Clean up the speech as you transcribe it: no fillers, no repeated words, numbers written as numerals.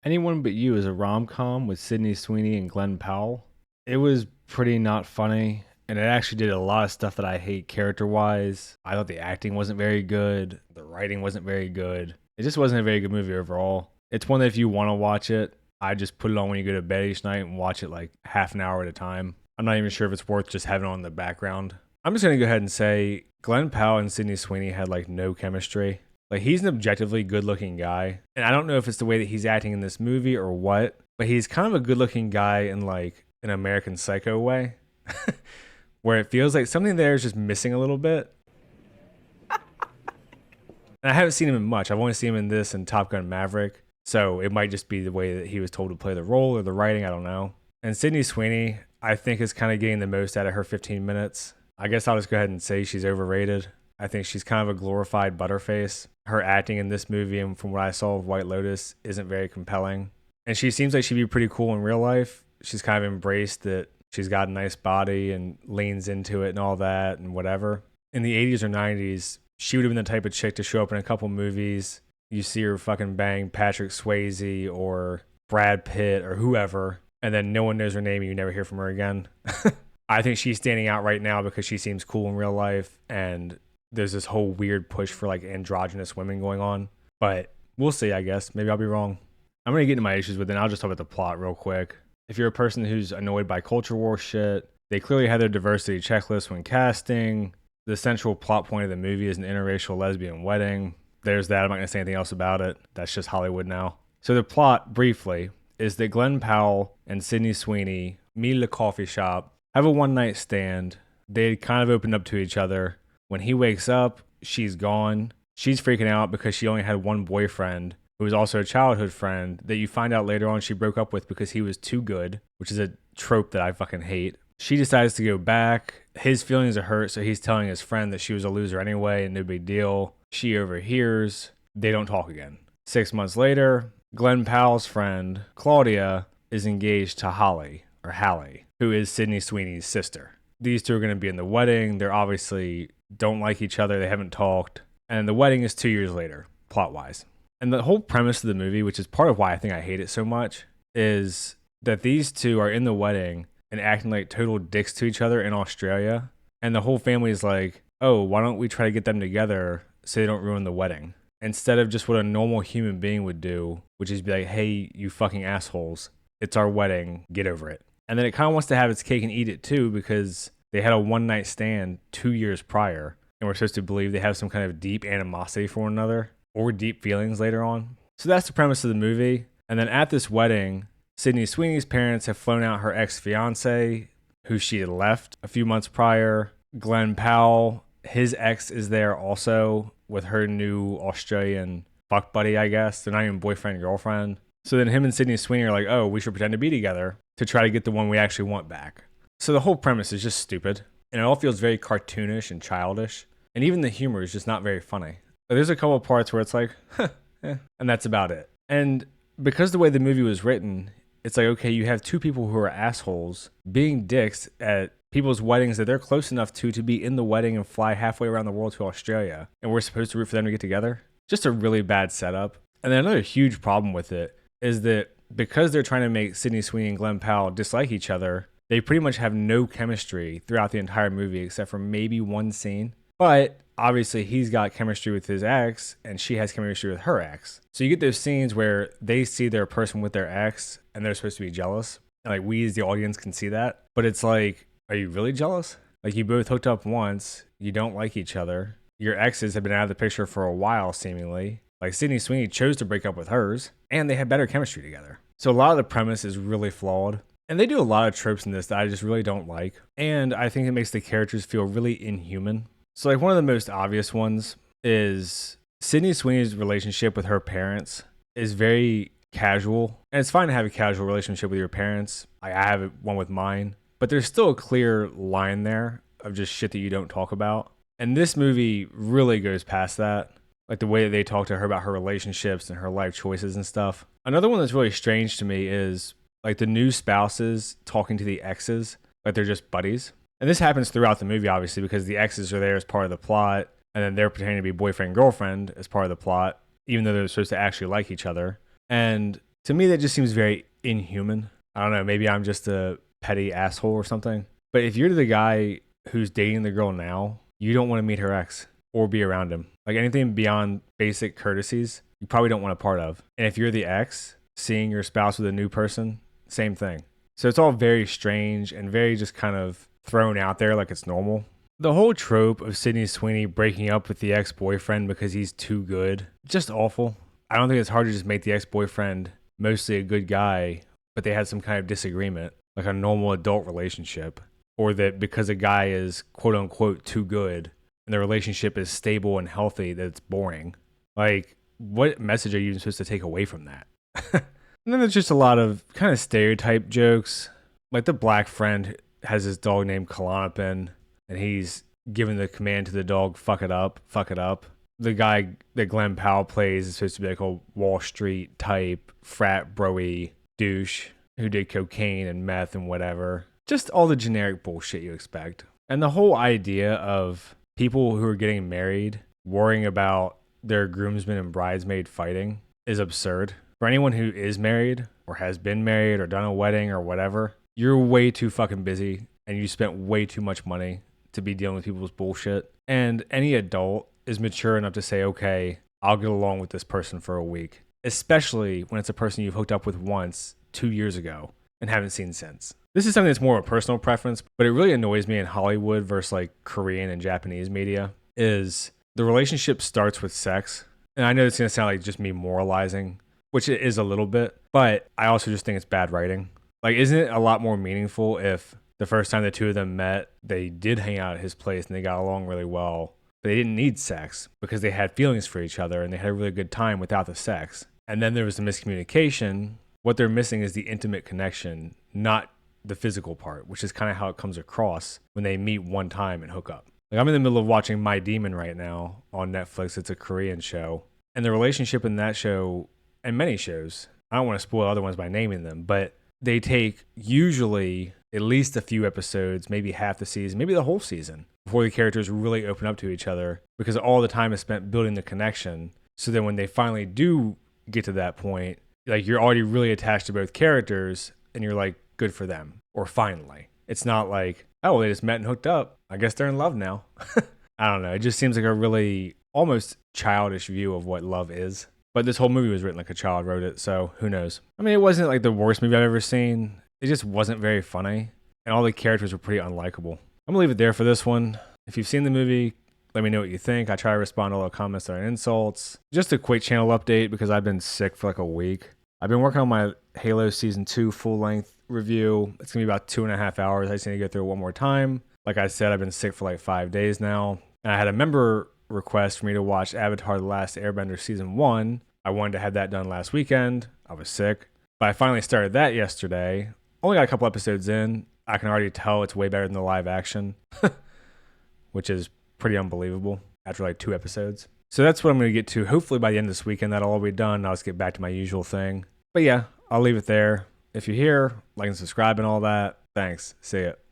Anyone But You is a rom-com with Sydney Sweeney and Glenn Powell. It was pretty not funny, and it actually did a lot of stuff that I hate character-wise. I thought the acting wasn't very good, the writing wasn't very good. It just wasn't a very good movie overall. It's one that if you want to watch it, I just put it on when you go to bed each night and watch it like half an hour at a time. I'm not even sure if it's worth just having it on in the background. I'm just gonna go ahead and say Glenn Powell and Sydney Sweeney had like no chemistry. Like, he's an objectively good looking guy. And I don't know if it's the way that he's acting in this movie or what, but he's kind of a good looking guy in like an American Psycho way, where it feels like something there is just missing a little bit. And I haven't seen him in much. I've only seen him in this and Top Gun Maverick. So it might just be the way that he was told to play the role or the writing. I don't know. And Sydney Sweeney, I think, is kind of getting the most out of her 15 minutes. I guess I'll just go ahead and say she's overrated. I think she's kind of a glorified butterface. Her acting in this movie and from what I saw of White Lotus isn't very compelling. And she seems like she'd be pretty cool in real life. She's kind of embraced that she's got a nice body and leans into it and all that and whatever. In the 80s or 90s, she would have been the type of chick to show up in a couple movies. You see her fucking bang Patrick Swayze or Brad Pitt or whoever, and then no one knows her name and you never hear from her again. I think she's standing out right now because she seems cool in real life, and there's this whole weird push for like androgynous women going on. But we'll see, I guess. Maybe I'll be wrong. I'm going to get into my issues with it, and I'll just talk about the plot real quick. If you're a person who's annoyed by culture war shit, they clearly had their diversity checklist when casting. The central plot point of the movie is an interracial lesbian wedding. There's that. I'm not going to say anything else about it. That's just Hollywood now. So the plot, briefly, is that Glenn Powell and Sydney Sweeney meet at a coffee shop, have a one-night stand. They kind of opened up to each other. When he wakes up, she's gone. She's freaking out because she only had one boyfriend, who was also a childhood friend, that you find out later on she broke up with because he was too good, which is a trope that I fucking hate. She decides to go back. His feelings are hurt, so he's telling his friend that she was a loser anyway and no big deal. She overhears. They don't talk again. 6 months later, Glenn Powell's friend, Claudia, is engaged to Holly, or Hallie, who is Sydney Sweeney's sister. These two are going to be in the wedding. They're obviously don't like each other. They haven't talked. And the wedding is 2 years later, plot-wise. And the whole premise of the movie, which is part of why I think I hate it so much, is that these two are in the wedding and acting like total dicks to each other in Australia. And the whole family is like, oh, why don't we try to get them together so they don't ruin the wedding? Instead of just what a normal human being would do, which is be like, hey, you fucking assholes, it's our wedding, get over it. And then it kind of wants to have its cake and eat it too, because they had a one-night stand 2 years prior, and we're supposed to believe they have some kind of deep animosity for one another, or deep feelings later on. So that's the premise of the movie. And then at this wedding, Sydney Sweeney's parents have flown out her ex-fiance, who she had left a few months prior. Glenn Powell, his ex, is there also with her new Australian fuck buddy, I guess. They're not even boyfriend, girlfriend. So then him and Sydney Sweeney are like, oh, we should pretend to be together to try to get the one we actually want back. So the whole premise is just stupid, and it all feels very cartoonish and childish, and even the humor is just not very funny. There's a couple of parts where it's like, and that's about it. And because the way the movie was written, it's like, okay, you have two people who are assholes being dicks at people's weddings that they're close enough to be in the wedding and fly halfway around the world to Australia, and we're supposed to root for them to get together. Just a really bad setup. And then another huge problem with it is that because they're trying to make Sydney Sweeney and Glenn Powell dislike each other, they pretty much have no chemistry throughout the entire movie except for maybe one scene. But obviously he's got chemistry with his ex and she has chemistry with her ex. So you get those scenes where they see their person with their ex and they're supposed to be jealous. And like, we as the audience can see that. But it's like, are you really jealous? Like, you both hooked up once, you don't like each other. Your exes have been out of the picture for a while, seemingly. Like, Sydney Sweeney chose to break up with hers, and they had better chemistry together. So a lot of the premise is really flawed. And they do a lot of tropes in this that I just really don't like. And I think it makes the characters feel really inhuman. So like, one of the most obvious ones is Sydney Sweeney's relationship with her parents is very casual. And it's fine to have a casual relationship with your parents. I have one with mine. But there's still a clear line there of just shit that you don't talk about. And this movie really goes past that. Like, the way that they talk to her about her relationships and her life choices and stuff. Another one that's really strange to me is like the new spouses talking to the exes like they're just buddies. And this happens throughout the movie, obviously, because the exes are there as part of the plot, and then they're pretending to be boyfriend and girlfriend as part of the plot, even though they're supposed to actually like each other. And To me, that just seems very inhuman. I don't know, maybe I'm just a petty asshole or something. But if you're the guy who's dating the girl now, you don't want to meet her ex or be around him. Like anything beyond basic courtesies, you probably don't want a part of. And if you're the ex, seeing your spouse with a new person, same thing. So it's all very strange and very just kind of thrown out there like it's normal. The whole trope of Sydney Sweeney breaking up with the ex-boyfriend because he's too good, just awful. I don't think it's hard to just make the ex-boyfriend mostly a good guy, but they had some kind of disagreement, like a normal adult relationship, or that because a guy is quote unquote too good and the relationship is stable and healthy, that it's boring. Like, what message are you even supposed to take away from that? And then there's just a lot of kind of stereotype jokes. Like the black friend has his dog named Klonopin, and he's giving the command to the dog, fuck it up, fuck it up. The guy that Glenn Powell plays is supposed to be like a Wall Street type, frat bro-y douche who did cocaine and meth and whatever. Just all the generic bullshit you expect. And the whole idea of people who are getting married worrying about their groomsmen and bridesmaid fighting is absurd. For anyone who is married or has been married or done a wedding or whatever, you're way too fucking busy and you spent way too much money to be dealing with people's bullshit. And any adult is mature enough to say, okay, I'll get along with this person for a week, especially when it's a person you've hooked up with once 2 years ago and haven't seen since. This is something that's more of a personal preference, but it really annoys me in Hollywood versus like Korean and Japanese media is the relationship starts with sex. And I know it's going to sound like just me moralizing, which it is a little bit, but I also just think it's bad writing. Like, isn't it a lot more meaningful if the first time the two of them met, they did hang out at his place and they got along really well, but they didn't need sex because they had feelings for each other and they had a really good time without the sex. And then there was the miscommunication. What they're missing is the intimate connection, not the physical part, which is kind of how it comes across when they meet one time and hook up. Like, I'm in the middle of watching My Demon right now on Netflix. It's a Korean show. And the relationship in that show, and many shows, I don't want to spoil other ones by naming them, but they take usually at least a few episodes, maybe half the season, maybe the whole season, before the characters really open up to each other, because all the time is spent building the connection. So then when they finally do get to that point, like, you're already really attached to both characters and you're like, good for them. Or finally. It's not like, oh, they just met and hooked up. I guess they're in love now. I don't know. It just seems like a really almost childish view of what love is. But this whole movie was written like a child wrote it, so who knows? I mean, it wasn't like the worst movie I've ever seen. It just wasn't very funny. And all the characters were pretty unlikable. I'm going to leave it there for this one. If you've seen the movie, let me know what you think. I try to respond to all the comments and insults. Just a quick channel update because I've been sick for like a week. I've been working on my Halo Season 2 full-length review. It's going to be about 2.5 hours. I just need to go through it one more time. Like I said, I've been sick for like 5 days now. And I had a member request for me to watch Avatar: The Last Airbender Season 1. I wanted to have that done last weekend. I was sick. But I finally started that yesterday. Only got a couple episodes in. I can already tell it's way better than the live action, which is pretty unbelievable after like 2 episodes. So that's what I'm going to get to. Hopefully by the end of this weekend, that'll all be done. I'll just get back to my usual thing. But yeah, I'll leave it there. If you're here, like and subscribe and all that. Thanks. See ya.